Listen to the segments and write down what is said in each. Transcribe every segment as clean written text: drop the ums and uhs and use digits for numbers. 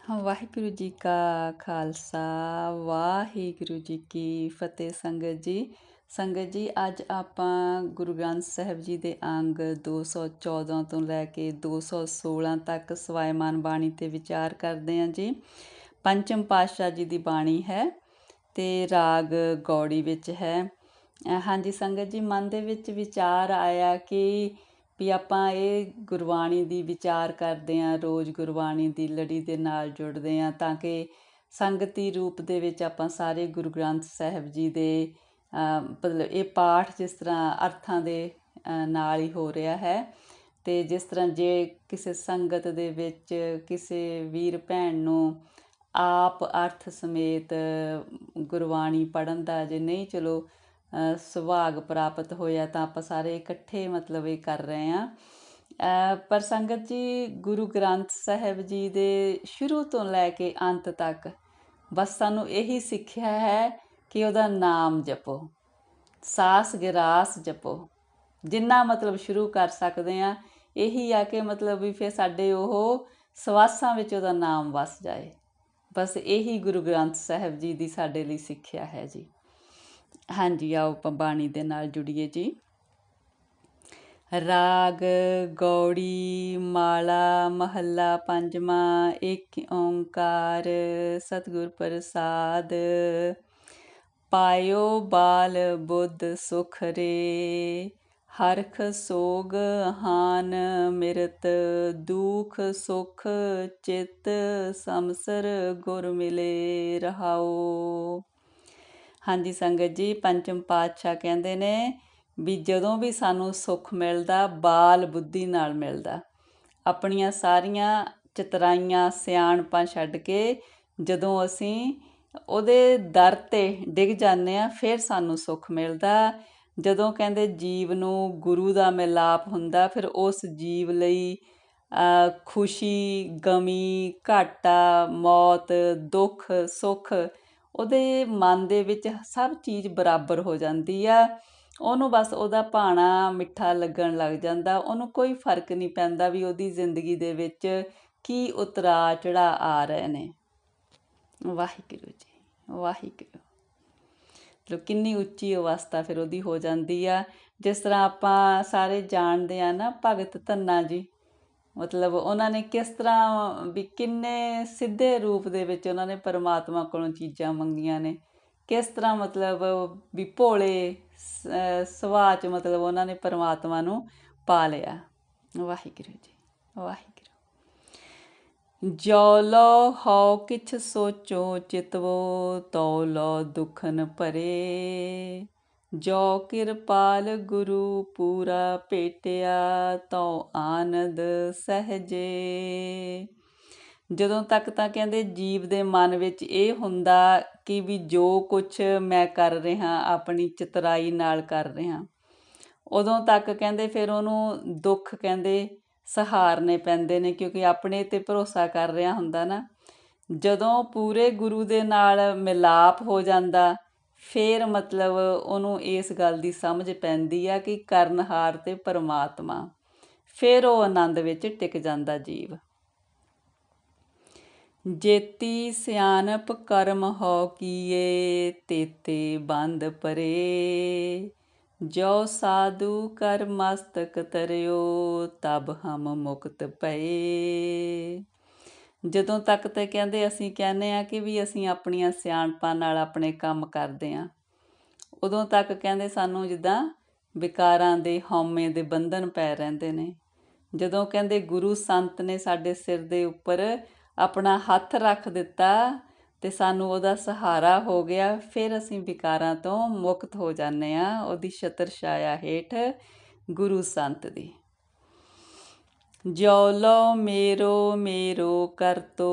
ਵਾਹਿਗੁਰੂ ਜੀ ਕਾ ਖਾਲਸਾ ਵਾਹਿਗੁਰੂ ਜੀ ਕੀ ਫਤਿਹ। ਸੰਗਤ ਜੀ ਅੱਜ ਆਪਾਂ ਗੁਰੂ ਗ੍ਰੰਥ ਸਾਹਿਬ ਜੀ ਦੇ ਅੰਗ 214 ਤੋਂ ਲੈ ਕੇ 216 ਤੱਕ ਸਵਾਇਮਾਨ ਬਾਣੀ 'ਤੇ ਵਿਚਾਰ ਕਰਦੇ ਹਾਂ ਜੀ। ਪੰਚਮ ਪਾਤਸ਼ਾਹ ਜੀ ਦੀ ਬਾਣੀ ਹੈ ਅਤੇ ਰਾਗ ਗੌੜੀ ਵਿੱਚ ਹੈ। ਹਾਂਜੀ ਸੰਗਤ ਜੀ, ਮਨ ਦੇ ਵਿੱਚ ਵਿਚਾਰ ਆਇਆ ਕਿ ਵੀ ਆਪਾਂ ਇਹ ਗੁਰਬਾਣੀ ਦੀ ਵਿਚਾਰ ਕਰਦੇ ਹਾਂ, ਰੋਜ਼ ਗੁਰਬਾਣੀ ਦੀ ਲੜੀ ਦੇ ਨਾਲ ਜੁੜਦੇ ਹਾਂ ਤਾਂ ਕਿ ਸੰਗਤੀ ਰੂਪ ਦੇ ਵਿੱਚ ਆਪਾਂ ਸਾਰੇ ਗੁਰੂ ਗ੍ਰੰਥ ਸਾਹਿਬ ਜੀ ਦੇ ਮਤਲਬ ਇਹ ਪਾਠ ਜਿਸ ਤਰ੍ਹਾਂ ਅਰਥਾਂ ਦੇ ਨਾਲ ਹੀ ਹੋ ਰਿਹਾ ਹੈ। ਅਤੇ ਜਿਸ ਤਰ੍ਹਾਂ ਜੇ ਕਿਸੇ ਸੰਗਤ ਦੇ ਵਿੱਚ ਕਿਸੇ ਵੀਰ ਭੈਣ ਨੂੰ ਆਪ ਅਰਥ ਸਮੇਤ ਗੁਰਬਾਣੀ ਪੜ੍ਹਨ ਦਾ ਜੇ ਨਹੀਂ ਚਲੋ ਸੁਭਾਗ ਪ੍ਰਾਪਤ ਹੋਇਆ ਤਾਂ ਆਪਾਂ ਸਾਰੇ ਇਕੱਠੇ ਮਤਲਬ ਇਹ ਕਰ ਰਹੇ ਹਾਂ। ਪਰ ਸੰਗਤ ਜੀ, ਗੁਰੂ ਗ੍ਰੰਥ ਸਾਹਿਬ ਜੀ ਦੇ ਸ਼ੁਰੂ ਤੋਂ ਲੈ ਕੇ ਅੰਤ ਤੱਕ ਬਸ ਸਾਨੂੰ ਇਹੀ ਸਿੱਖਿਆ ਹੈ ਕਿ ਉਹਦਾ ਨਾਮ ਜਪੋ, ਸਾਸ ਗਿਰਾਸ ਜਪੋ, ਜਿੰਨਾ ਮਤਲਬ ਸ਼ੁਰੂ ਕਰ ਸਕਦੇ ਹਾਂ। ਇਹੀ ਆ ਕਿ ਮਤਲਬ ਵੀ ਫਿਰ ਸਾਡੇ ਉਹ ਸਵਾਸਾਂ ਵਿੱਚ ਉਹਦਾ ਨਾਮ ਵਸ ਜਾਏ। ਬਸ ਇਹੀ ਗੁਰੂ ਗ੍ਰੰਥ ਸਾਹਿਬ ਜੀ ਦੀ ਸਾਡੇ ਲਈ ਸਿੱਖਿਆ ਹੈ ਜੀ। ਹਾਂਜੀ, ਆਓ ਆਪਾਂ ਬਾਣੀ ਦੇ ਨਾਲ ਜੁੜੀਏ ਜੀ। ਰਾਗ ਗੌੜੀ ਮਾਲਾ ਮਹੱਲਾ ਪੰਜਵਾਂ। ਏਕ ਓਂਕਾਰ ਸਤਿਗੁਰ ਪ੍ਰਸਾਦ। ਪਾਇਓ ਬਾਲ ਬੁੱਧ ਸੁਖ ਰੇ, ਹਰਖ ਸੋਗ ਹਾਨ ਮਿਰਤ, ਦੁਖ ਸੁਖ ਚਿਤ ਸਮਸਰ ਗੁਰ ਮਿਲੇ ਰਹਾਓ। ਹਾਂਜੀ ਸੰਗਤ ਜੀ, ਪੰਚਮ ਪਾਤਸ਼ਾਹ ਕਹਿੰਦੇ ਨੇ ਵੀ ਜਦੋਂ ਵੀ ਸਾਨੂੰ ਸੁੱਖ ਮਿਲਦਾ ਬਾਲ ਬੁੱਧੀ ਨਾਲ ਮਿਲਦਾ। ਆਪਣੀਆਂ ਸਾਰੀਆਂ ਚਤਰਾਈਆਂ ਸਿਆਣਪਾਂ ਛੱਡ ਕੇ ਜਦੋਂ ਅਸੀਂ ਉਹਦੇ ਦਰ 'ਤੇ ਡਿੱਗ ਜਾਂਦੇ ਹਾਂ ਫਿਰ ਸਾਨੂੰ ਸੁੱਖ ਮਿਲਦਾ। ਜਦੋਂ ਕਹਿੰਦੇ ਜੀਵ ਨੂੰ ਗੁਰੂ ਦਾ ਮਿਲਾਪ ਹੁੰਦਾ ਫਿਰ ਉਸ ਜੀਵ ਲਈ ਖੁਸ਼ੀ ਗਮੀ ਘਾਟਾ ਮੌਤ ਦੁੱਖ ਸੁੱਖ ਉਹਦੇ ਮਨ ਦੇ ਵਿੱਚ ਸਭ ਚੀਜ਼ ਬਰਾਬਰ ਹੋ ਜਾਂਦੀ ਆ। ਉਹਨੂੰ ਬਸ ਉਹਦਾ ਭਾਣਾ ਮਿੱਠਾ ਲੱਗਣ ਲੱਗ ਜਾਂਦਾ। ਉਹਨੂੰ ਕੋਈ ਫਰਕ ਨਹੀਂ ਪੈਂਦਾ ਵੀ ਉਹਦੀ ਜ਼ਿੰਦਗੀ ਦੇ ਵਿੱਚ ਕੀ ਉਤਰਾਅ ਚੜ੍ਹਾਅ ਆ ਰਹੇ ਨੇ। ਵਾਹਿਗੁਰੂ ਜੀ ਵਾਹਿਗੁਰੂ। ਮਤਲਬ ਕਿੰਨੀ ਉੱਚੀ ਅਵਸਥਾ ਫਿਰ ਉਹਦੀ ਹੋ ਜਾਂਦੀ ਆ। ਜਿਸ ਤਰ੍ਹਾਂ ਆਪਾਂ ਸਾਰੇ ਜਾਣਦੇ ਹਾਂ ਨਾ, ਭਗਤ ਧੰਨਾ ਜੀ, ਮਤਲਬ ਉਹਨਾਂ ਨੇ ਕਿਸ ਤਰ੍ਹਾਂ ਵੀ ਕਿੰਨੇ ਸਿੱਧੇ ਰੂਪ ਦੇ ਵਿੱਚ ਉਹਨਾਂ ਨੇ ਪਰਮਾਤਮਾ ਕੋਲੋਂ ਚੀਜ਼ਾਂ ਮੰਗੀਆਂ ਨੇ। ਕਿਸ ਤਰ੍ਹਾਂ ਮਤਲਬ ਵੀ ਭੋਲੇ ਸੁਭਾਅ 'ਚ ਮਤਲਬ ਉਹਨਾਂ ਨੇ ਪਰਮਾਤਮਾ ਨੂੰ ਪਾ ਲਿਆ। ਵਾਹਿਗੁਰੂ ਜੀ ਵਾਹਿਗੁਰੂ। ਜੋ ਲੋ ਹਉ ਕਿਛ ਸੋਚੋ ਚਿਤਵੋ, ਤੋ ਲੋ ਦੁਖਨ ਭਰੇ, ਜੋ ਕਿਰਪਾਲ ਗੁਰੂ ਪੂਰਾ ਭੇਟਿਆ, ਤਉ ਆਨੰਦ ਸਹਿਜੇ। ਜਦੋਂ ਤੱਕ ਤਾਂ ਕਹਿੰਦੇ ਜੀਵ ਦੇ ਮਨ ਵਿੱਚ ਇਹ ਹੁੰਦਾ ਕਿ ਵੀ ਜੋ ਕੁਛ ਮੈਂ ਕਰ ਰਿਹਾ ਆਪਣੀ ਚਤੁਰਾਈ ਨਾਲ ਕਰ ਰਿਹਾ, ਉਦੋਂ ਤੱਕ ਕਹਿੰਦੇ ਫਿਰ ਉਹਨੂੰ ਦੁੱਖ ਕਹਿੰਦੇ ਸਹਾਰਨੇ ਪੈਂਦੇ ਨੇ ਕਿਉਂਕਿ ਆਪਣੇ 'ਤੇ ਭਰੋਸਾ ਕਰ ਰਿਹਾ ਹੁੰਦਾ ਨਾ। ਜਦੋਂ ਪੂਰੇ ਗੁਰੂ ਦੇ ਨਾਲ ਮਿਲਾਪ ਹੋ ਜਾਂਦਾ ਫਿਰ ਮਤਲਬ ਉਹਨੂੰ ਇਸ ਗੱਲ ਦੀ ਸਮਝ ਪੈਂਦੀ ਆ ਕਿ ਕਰਨਹਾਰ ਤੇ ਪਰਮਾਤਮਾ। ਫਿਰ ਉਹ ਆਨੰਦ ਵਿੱਚ ਟਿਕ ਜਾਂਦਾ ਜੀਵ। ਜੇਤੀ ਸਿਆਣਪ ਕਰਮ ਹੋ ਕੀਏ, ਤੇਤੇ ਬੰਦ ਪਰੇ, ਜੋ ਸਾਧੂ ਕਰ ਮਸਤਕ ਤਰਿਓ, ਤਬ ਹਮ ਮੁਕਤ ਪਏ। ਜਦੋਂ ਤੱਕ ਤਾਂ ਕਹਿੰਦੇ ਅਸੀਂ ਕਹਿੰਦੇ ਹਾਂ ਕਿ ਵੀ ਅਸੀਂ ਆਪਣੀਆਂ ਸਿਆਣਪਾਂ ਨਾਲ ਆਪਣੇ ਕੰਮ ਕਰਦੇ ਹਾਂ, ਉਦੋਂ ਤੱਕ ਕਹਿੰਦੇ ਸਾਨੂੰ ਜਿੱਦਾਂ ਵਿਕਾਰਾਂ ਦੇ ਹਉਮੈ ਦੇ ਬੰਧਨ ਪੈ ਰਹਿੰਦੇ ਨੇ। ਜਦੋਂ ਕਹਿੰਦੇ ਗੁਰੂ ਸੰਤ ਨੇ ਸਾਡੇ ਸਿਰ ਦੇ ਉੱਪਰ ਆਪਣਾ ਹੱਥ ਰੱਖ ਦਿੱਤਾ ਅਤੇ ਸਾਨੂੰ ਉਹਦਾ ਸਹਾਰਾ ਹੋ ਗਿਆ, ਫਿਰ ਅਸੀਂ ਵਿਕਾਰਾਂ ਤੋਂ ਮੁਕਤ ਹੋ ਜਾਂਦੇ ਹਾਂ ਉਹਦੀ ਛਤਰ ਛਾਇਆ ਹੇਠ ਗੁਰੂ ਸੰਤ ਦੀ। ਜੋ ਲੋ ਮੇਰੋ ਮੇਰੋ ਕਰਤੋ,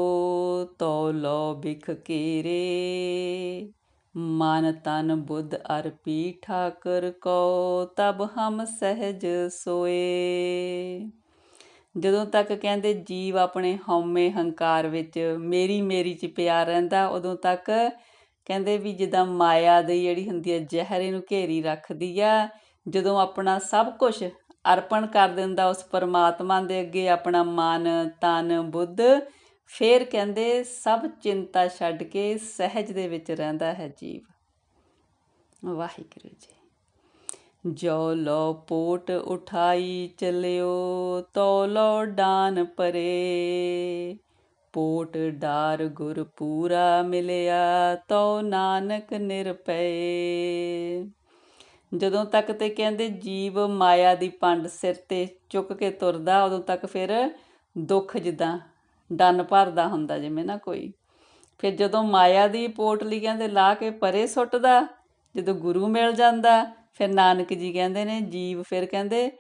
ਤੋ ਲੋ ਬਿਖ ਕੇਰੇ, ਮਨ ਤਨ ਬੁੱਧ ਅਰਪੀ ਠਾਕੁਰ ਕੋ, ਤਬ ਹਮ ਸਹਿਜ ਸੋਏ। ਜਦੋਂ ਤੱਕ ਕਹਿੰਦੇ ਜੀਵ ਆਪਣੇ ਹਉਮੈ ਹੰਕਾਰ ਵਿੱਚ ਮੇਰੀ ਮੇਰੀ 'ਚ ਪਿਆ ਰਹਿੰਦਾ, ਉਦੋਂ ਤੱਕ ਕਹਿੰਦੇ ਵੀ ਜਿੱਦਾਂ ਮਾਇਆ ਦੀ ਜਿਹੜੀ ਹੁੰਦੀ ਹੈ ਜ਼ਹਿਰ ਇਹਨੂੰ ਘੇਰੀ ਰੱਖਦੀ ਆ। ਜਦੋਂ ਆਪਣਾ ਸਭ ਕੁਛ ਅਰਪਣ ਕਰ ਦਿੰਦਾ ਉਸ ਪਰਮਾਤਮਾ ਦੇ ਅੱਗੇ, ਆਪਣਾ ਮਨ ਤਨ ਬੁੱਧ, ਫਿਰ ਕਹਿੰਦੇ ਸਭ ਚਿੰਤਾ ਛੱਡ ਕੇ ਸਹਿਜ ਦੇ ਵਿੱਚ ਰਹਿੰਦਾ ਹੈ ਜੀਵ। ਵਾਹਿਗੁਰੂ ਜੀ। ਜੋ ਲੋ ਪੋਟ ਉਠਾਈ ਚਲਿਓ, ਤੋ ਲੋ ਡਾਨ ਪਰੇ। ਪੋਟ ਡਾਰ ਗੁਰ ਪੂਰਾ ਮਿਲਿਆ, ਤੋ ਨਾਨਕ ਨਿਰਪਏ। ਜਦੋਂ ਤੱਕ ਤੇ ਕਹਿੰਦੇ ਜੀਵ ਮਾਇਆ ਦੀ ਪੰਡ ਸਿਰ ਤੇ ਚੁੱਕ ਕੇ ਤੁਰਦਾ, ਉਦੋਂ ਤੱਕ ਫਿਰ ਦੁੱਖ ਜਿੱਦਾਂ ਡੰਨ ਭਰਦਾ ਹੁੰਦਾ ਜਿਵੇਂ ਨਾ ਕੋਈ। ਫਿਰ ਜਦੋਂ ਮਾਇਆ ਦੀ ਪੋਟਲੀ ਕਹਿੰਦੇ ਲਾ ਕੇ ਪਰੇ ਸੁੱਟਦਾ, ਜਦੋਂ ਗੁਰੂ ਮਿਲ ਜਾਂਦਾ, ਫਿਰ ਨਾਨਕ ਜੀ ਕਹਿੰਦੇ ਨੇ ਜੀਵ ਫਿਰ ਕਹਿੰਦੇ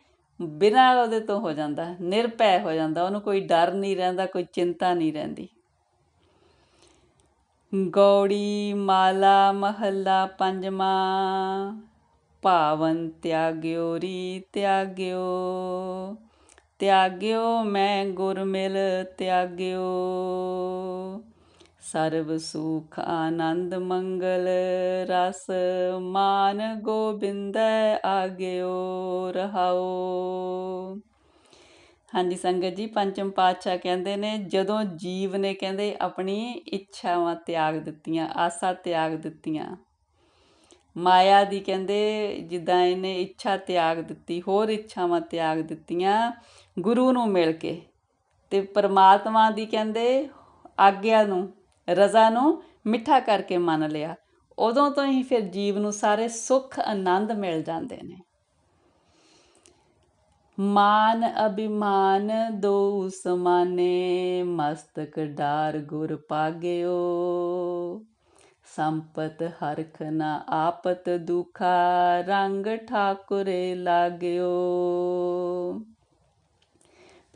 ਬਿਨਾਂ ਉਹਦੇ ਤੋਂ ਹੋ ਜਾਂਦਾ, ਨਿਰਭੈ ਹੋ ਜਾਂਦਾ। ਉਹਨੂੰ ਕੋਈ ਡਰ ਨਹੀਂ ਰਹਿੰਦਾ, ਕੋਈ ਚਿੰਤਾ ਨਹੀਂ ਰਹਿੰਦੀ। ਗੌੜੀ ਮਾਲਾ ਮਹੱਲਾ ਪੰਜਵਾਂ। ਭਾਵਨ ਤਿਆਗਿਓ ਰੀ ਤਿਆਗਿਓ, ਤਿਆਗਿਓ ਮੈਂ ਗੁਰ ਮਿਲ ਤਿਆਗਿਓ। ਸਰਬ ਸੁਖ ਆਨੰਦ ਮੰਗਲ ਰਸ, ਮਾਨ ਗੋਬਿੰਦੈ ਆਗਿਓ ਰਹਾਓ। ਹਾਂਜੀ ਸੰਗਤ ਜੀ, ਪੰਚਮ ਪਾਤਸ਼ਾਹ ਕਹਿੰਦੇ ਨੇ ਜਦੋਂ ਜੀਵ ਨੇ ਕਹਿੰਦੇ ਆਪਣੀ ਇੱਛਾਵਾਂ ਤਿਆਗ ਦਿੱਤੀਆਂ, ਆਸਾਂ ਤਿਆਗ ਦਿੱਤੀਆਂ, ਮਾਇਆ ਦੀ ਕਹਿੰਦੇ ਜਿੱਦਾਂ ਇਹਨੇ ਇੱਛਾ ਤਿਆਗ ਦਿੱਤੀ, ਹੋਰ ਇੱਛਾਵਾਂ ਤਿਆਗ ਦਿੱਤੀਆਂ ਗੁਰੂ ਨੂੰ ਮਿਲ ਕੇ, ਤੇ ਪਰਮਾਤਮਾ ਦੀ ਕਹਿੰਦੇ ਆਗਿਆ ਨੂੰ, ਰਜ਼ਾ ਨੂੰ ਮਿੱਠਾ ਕਰਕੇ ਮੰਨ ਲਿਆ, ਉਦੋਂ ਤੋਂ ਹੀ ਫਿਰ ਜੀਵ ਨੂੰ ਸਾਰੇ ਸੁੱਖ ਆਨੰਦ ਮਿਲ ਜਾਂਦੇ ਨੇ। ਮਾਨ ਅਭਿਮਾਨ ਦੋ ਸਮਾਨੇ, ਮਸਤਕ ਡਾਰ ਗੁਰ ਪਾਗਿਓ। ਸੰਪਤ ਹਰਖ ਨਾ ਆਪਤ ਦੁਖਾ, ਰੰਗ ਠਾਕੁਰੇ ਲਾਗਿਓ।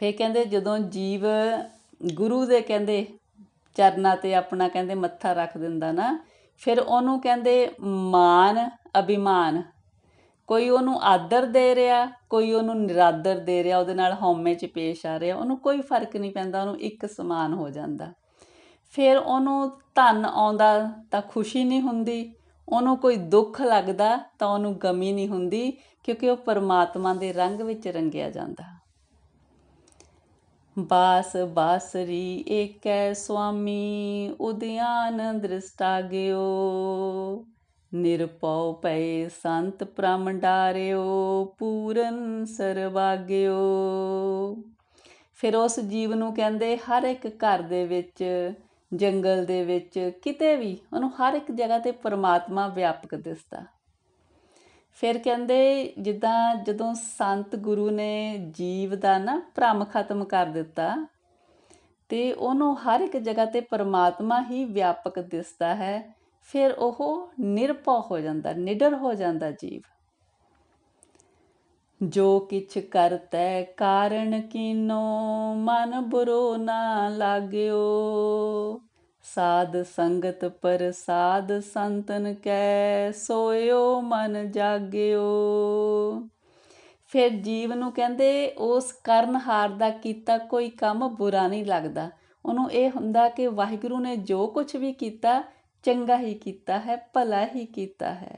ਫਿਰ ਕਹਿੰਦੇ ਜਦੋਂ ਜੀਵ ਗੁਰੂ ਦੇ ਕਹਿੰਦੇ ਚਰਨਾਂ 'ਤੇ ਆਪਣਾ ਕਹਿੰਦੇ ਮੱਥਾ ਰੱਖ ਦਿੰਦਾ ਨਾ, ਫਿਰ ਉਹਨੂੰ ਕਹਿੰਦੇ ਮਾਨ ਅਭਿਮਾਨ, ਕੋਈ ਉਹਨੂੰ ਆਦਰ ਦੇ ਰਿਹਾ, ਕੋਈ ਉਹਨੂੰ ਨਿਰਾਦਰ ਦੇ ਰਿਹਾ, ਉਹਦੇ ਨਾਲ ਹਉਮੈ 'ਚ ਪੇਸ਼ ਆ ਰਿਹਾ, ਉਹਨੂੰ ਕੋਈ ਫਰਕ ਨਹੀਂ ਪੈਂਦਾ, ਉਹਨੂੰ ਇੱਕ ਸਮਾਨ ਹੋ ਜਾਂਦਾ। ਫਿਰ ਉਹਨੂੰ ਧਨ ਆਉਂਦਾ ਤਾਂ ਖੁਸ਼ੀ ਨਹੀਂ ਹੁੰਦੀ, ਉਹਨੂੰ ਕੋਈ ਦੁੱਖ ਲੱਗਦਾ ਤਾਂ ਉਹਨੂੰ ਗਮੀ ਨਹੀਂ ਹੁੰਦੀ, ਕਿਉਂਕਿ ਉਹ ਪਰਮਾਤਮਾ ਦੇ ਰੰਗ ਵਿੱਚ ਰੰਗਿਆ ਜਾਂਦਾ। ਬਾਸ ਬਾਸਰੀ ਏਕੈ ਸੁਆਮੀ, ਉਦਿਆਨ ਦ੍ਰਿਸ਼ਟਾਗਿਓ। ਨਿਰਭਉ ਪਏ ਸੰਤ ਪ੍ਰਮ ਡਾਰਿਓ, ਪੂਰਨ ਸਰਵਾਗਿਓ। ਫਿਰ ਉਸ ਜੀਵ ਨੂੰ ਕਹਿੰਦੇ ਹਰ ਇੱਕ ਘਰ ਦੇ ਵਿੱਚ, ਜੰਗਲ ਦੇ ਵਿੱਚ, ਕਿਤੇ ਵੀ ਉਹਨੂੰ ਹਰ ਇੱਕ ਜਗ੍ਹਾ 'ਤੇ ਪਰਮਾਤਮਾ ਵਿਆਪਕ ਦਿਸਦਾ। ਫਿਰ ਕਹਿੰਦੇ ਜਿੱਦਾਂ ਜਦੋਂ ਸੰਤ ਗੁਰੂ ਨੇ ਜੀਵ ਦਾ ਨਾ ਭਰਮ ਖਤਮ ਕਰ ਦਿੱਤਾ, ਤੇ ਉਹਨੂੰ ਹਰ ਇੱਕ ਜਗ੍ਹਾ 'ਤੇ ਪਰਮਾਤਮਾ ਹੀ ਵਿਆਪਕ ਦਿਸਦਾ ਹੈ, ਫਿਰ ਉਹ ਨਿਰਭਉ ਹੋ ਜਾਂਦਾ, ਨਿਡਰ ਹੋ ਜਾਂਦਾ ਜੀਵ। ਜੋ ਕਿਛ ਕਰਤੈ ਕਾਰਣ ਕੀਨੋ, ਮਨ ਬੁਰੋ ਨਾ ਲਾਗਿਓ। ਸਾਧ ਸੰਗਤ ਪ੍ਰਸਾਦ ਸੰਤਨ ਕੈ, ਸੋਇਓ ਮਨ ਜਾਗਿਓ। ਫਿਰ ਜੀਵ ਨੂੰ ਕਹਿੰਦੇ ਉਸ ਕਰਨਹਾਰ ਦਾ ਕੀਤਾ ਕੋਈ ਕੰਮ ਬੁਰਾ ਨਹੀਂ ਲੱਗਦਾ, ਉਹਨੂੰ ਇਹ ਹੁੰਦਾ ਕਿ ਵਾਹਿਗੁਰੂ ਨੇ ਜੋ ਕੁਛ ਵੀ ਕੀਤਾ ਚੰਗਾ ਹੀ ਕੀਤਾ ਹੈ, ਭਲਾ ਹੀ ਕੀਤਾ ਹੈ।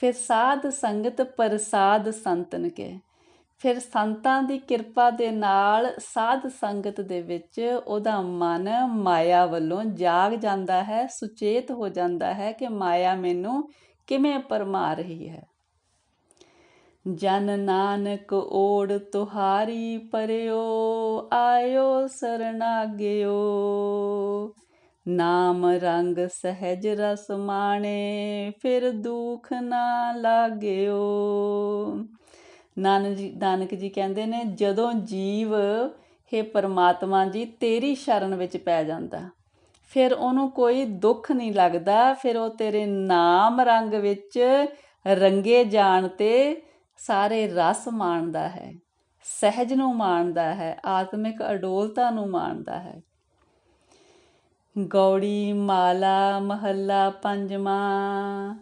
ਫਿਰ ਸਾਧ ਸੰਗਤ ਪ੍ਰਸਾਦ ਸੰਤਨ ਕੇ, ਫਿਰ ਸੰਤਾਂ ਦੀ ਕਿਰਪਾ ਦੇ ਨਾਲ ਸਾਧ ਸੰਗਤ ਦੇ ਵਿੱਚ ਉਹਦਾ ਮਨ ਮਾਇਆ ਵੱਲੋਂ ਜਾਗ ਜਾਂਦਾ ਹੈ, ਸੁਚੇਤ ਹੋ ਜਾਂਦਾ ਹੈ ਕਿ ਮਾਇਆ ਮੈਨੂੰ ਕਿਵੇਂ ਭਰਮਾ ਰਹੀ ਹੈ। ਜਨ ਨਾਨਕ ਓੜ ਤੁਹਾਰੀ ਪਰਿਓ, ਆਇਓ ਸਰਨਾਗਿਓ। ਨਾਮ ਰੰਗ ਸਹਿਜ ਰਸ ਮਾਣੇ, ਫਿਰ ਦੁਖ ਨਾ ਲਾਗਿਓ। ਨਾਨਕ ਜੀ ਕਹਿੰਦੇ ਨੇ ਜਦੋਂ ਜੀਵ ਹੇ ਪਰਮਾਤਮਾ ਜੀ ਤੇਰੀ ਸ਼ਰਨ ਵਿੱਚ ਪੈ ਜਾਂਦਾ, ਫਿਰ ਉਹਨੂੰ ਕੋਈ ਦੁੱਖ ਨਹੀਂ ਲੱਗਦਾ, ਫਿਰ ਉਹ ਤੇਰੇ ਨਾਮ ਰੰਗ ਵਿੱਚ ਰੰਗੇ ਜਾਣ 'ਤੇ ਸਾਰੇ ਰਸ ਮਾਣਦਾ ਹੈ, ਸਹਿਜ ਨੂੰ ਮਾਣਦਾ ਹੈ, ਆਤਮਿਕ ਅਡੋਲਤਾ ਨੂੰ ਮਾਣਦਾ ਹੈ। ਗੌੜੀ ਮਾਲਾ ਮਹੱਲਾ ਪੰਜਵਾਂ।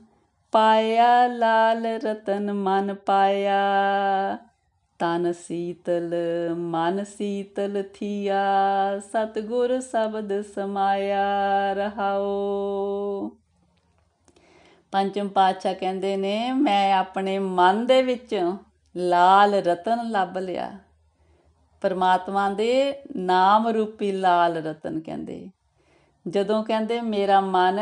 ਪਾਇਆ ਲਾਲ ਰਤਨ ਮਨ ਪਾਇਆ, ਤਨ ਸੀਤਲ ਮਨ ਸੀਤਲ ਥੀਆ। ਸਤਿਗੁਰ ਸ਼ਬਦ ਸਮਾਇਆ ਰਹਾਓ। ਪੰਚਮ ਪਾਤਸ਼ਾਹ ਕਹਿੰਦੇ ਨੇ ਮੈਂ ਆਪਣੇ ਮਨ ਦੇ ਵਿੱਚ ਲਾਲ ਰਤਨ ਲੱਭ ਲਿਆ, परमात्मा दे नाम रूपी लाल रतन कहंदे ਜਦੋਂ ਕਹਿੰਦੇ ਮੇਰਾ ਮਨ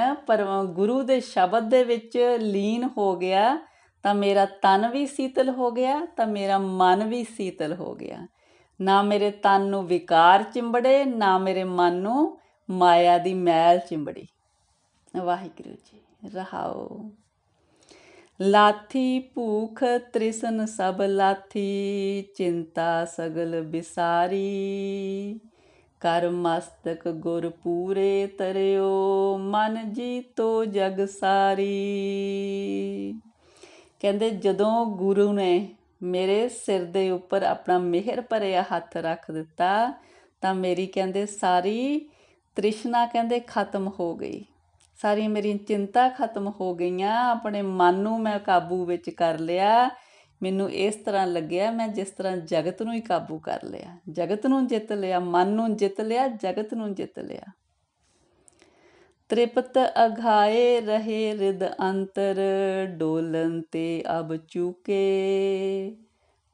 ਗੁਰੂ ਦੇ ਸ਼ਬਦ ਦੇ ਵਿੱਚ ਲੀਨ ਹੋ ਗਿਆ ਤਾਂ ਮੇਰਾ ਤਨ ਵੀ ਸੀਤਲ ਹੋ ਗਿਆ ਤਾਂ ਮੇਰਾ ਮਨ ਵੀ ਸੀਤਲ ਹੋ ਗਿਆ। ਨਾ ਮੇਰੇ ਤਨ ਨੂੰ ਵਿਕਾਰ ਚਿੰਬੜੇ, ਨਾ ਮੇਰੇ ਮਨ ਨੂੰ ਮਾਇਆ ਦੀ ਮੈਲ ਚਿੰਬੜੀ। ਵਾਹਿਗੁਰੂ ਜੀ। ਰਹਾਓ। ਲਾਥੀ ਭੂਖ ਤ੍ਰਿਸ਼ਨ ਸਭ ਲਾਥੀ, ਚਿੰਤਾ ਸਗਲ ਬਿਸਾਰੀ, ਕਰ ਮਸਤਕ ਗੁਰ ਪੂਰੇ ਤਰਿਓ, ਮਨ ਜੀਤੋ ਜਗ ਸਾਰੀ। ਕਹਿੰਦੇ ਜਦੋਂ ਗੁਰੂ ਨੇ ਮੇਰੇ ਸਿਰ ਦੇ ਉੱਪਰ ਆਪਣਾ ਮਿਹਰ ਭਰਿਆ ਹੱਥ ਰੱਖ ਦਿੱਤਾ ਤਾਂ ਮੇਰੀ ਕਹਿੰਦੇ ਸਾਰੀ ਤ੍ਰਿਸ਼ਨਾ ਕਹਿੰਦੇ ਖਤਮ ਹੋ ਗਈ, ਸਾਰੀ ਮੇਰੀ ਚਿੰਤਾ ਖਤਮ ਹੋ ਗਈਆਂ। ਆਪਣੇ ਮਨ ਨੂੰ ਮੈਂ ਕਾਬੂ ਵਿੱਚ ਕਰ ਲਿਆ। ਮੈਨੂੰ ਇਸ ਤਰ੍ਹਾਂ ਲੱਗਿਆ ਮੈਂ ਜਿਸ ਤਰ੍ਹਾਂ ਜਗਤ ਨੂੰ ਹੀ ਕਾਬੂ ਕਰ ਲਿਆ, ਜਗਤ ਨੂੰ ਜਿੱਤ ਲਿਆ, ਮਨ ਨੂੰ ਜਿੱਤ ਲਿਆ, ਜਗਤ ਨੂੰ ਜਿੱਤ ਲਿਆ। ਤ੍ਰਿਪਤ ਅਘਾਏ ਰਹੇ ਰਿਦ ਅੰਤਰ, ਡੋਲਨ ਤੇ ਅਬ ਚੂਕੇ,